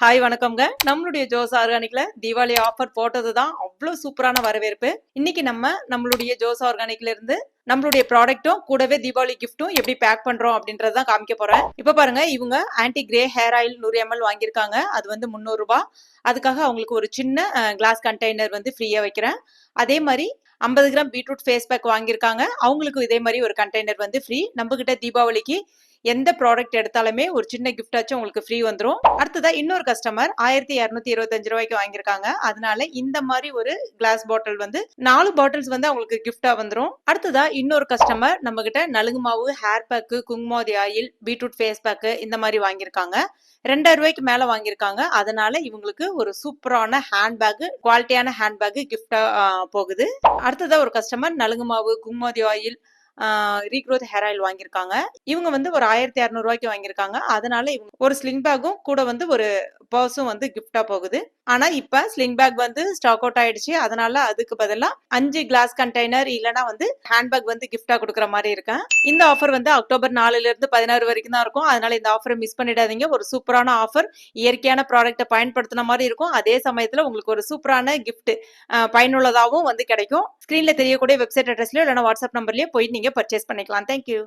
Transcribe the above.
Hi வணக்கம்ங்க. நம்மளுடைய Jose ஆர்கானிக்ல Deepavali offer போட்டது தான் அவ்வளோ சூப்பரான வரவேற்பு. இன்னைக்கு நம்மளுடைய ஜோஸ் ஆர்கானிக்ல இருந்து நம்மளுடைய ப்ராடக்ட்டும் கூடவே தீபாவளி கிஃப்ட்டும் எப்படி பேக் பண்றோம் அப்படின்றத தான் காமிக்க போறேன். இப்போ பாருங்க, இவங்க anti grey hair oil 100 ml வாங்கியிருக்காங்க. அது வந்து 300 ரூபாய். அதுக்காக அவங்களுக்கு ஒரு சின்ன கிளாஸ் கண்டெய்னர் வந்து ஃப்ரீயா வைக்கிறேன். அதே மாதிரி 50 கிராம் பீட்ரூட் ஃபேஸ் பேக் வாங்கியிருக்காங்க. அவங்களுக்கு இதே மாதிரி ஒரு கண்டெய்னர் வந்து ஃப்ரீ. நம்ம கிட்ட தீபாவளிக்கு எந்த ப்ராடக்ட் எடுத்தாலுமே ஒரு சின்ன கிஃப்ட் ஆச்சும் உங்களுக்கு ஃப்ரீ வந்துடும். அடுத்ததா இன்னொரு கஸ்டமர் 1225 ரூபாய்க்கு வாங்கியிருக்காங்க. அதனால இந்த மாதிரி ஒரு கிளாஸ் பாட்டில் வந்து 4 பாட்டில்ஸ் வந்து அவங்களுக்கு கிஃப்டா வந்துடும். அடுத்ததா இன்னொரு கஸ்டமர் நம்ம கிட்ட நலுங்கு மாவு, hair pack, kumkumadi oil, beetroot face pack இந்த மாதிரி வாங்கியிருக்காங்க. 2000 ரூபாய்க்கு மேல வாங்கியிருக்காங்க. அதனால இவங்களுக்கு ஒரு சூப்பரான ஹேண்ட்பேக், குவாலிட்டியான ஹேண்ட்பேக் கிஃப்டா போகுது. அடுத்ததா ஒரு கஸ்டமர் நலுங்கு மாவு, Kumkumadi oil, regrowth hair oil வாங்கியிருக்காங்க. இவங்க வந்து ஒரு 1200 ரூபாய்க்கு வாங்கியிருக்காங்க. அதனால இவங்க ஒரு ஸ்லிங் பேக்கும் கூட வந்து ஒரு பர்ஸும் வந்து கிஃப்டா போகுது. ஆனா இப்ப ஸ்லிங் பேக் வந்து ஸ்டாக் அவுட் ஆயிடுச்சு. அதனால அதுக்கு பதிலா 5 கிளாஸ் கண்டெய்னர் இல்லனா வந்து ஹேண்ட்பேக் வந்து கிஃப்டா கொடுக்குற மாதிரி இருக்கேன். இந்த ஆஃபர் வந்து அக்டோபர் 4ல இருந்து 16 வரைக்கும் தான் இருக்கும். அதனால இந்த ஆஃபரை மிஸ் பண்ணிடாதீங்க. ஒரு சூப்பரான ஆஃபர், இயற்கையான ப்ராடக்ட்டை பயன்படுத்தின மாதிரி இருக்கும். அதே சமயத்துல உங்களுக்கு ஒரு சூப்பரான கிஃப்ட் பயனுள்ளதாகவும் வந்து கிடைக்கும். ஸ்கிரீன்ல தெரியக்கூடிய வெப்சைட் அட்ரஸ்லயோ இல்லைன்னா வாட்ஸ்அப் நம்பர்லயோ போயிட்டு நீங்க பர்ச்சேஸ் பண்ணிக்கலாம். தேங்க்யூ.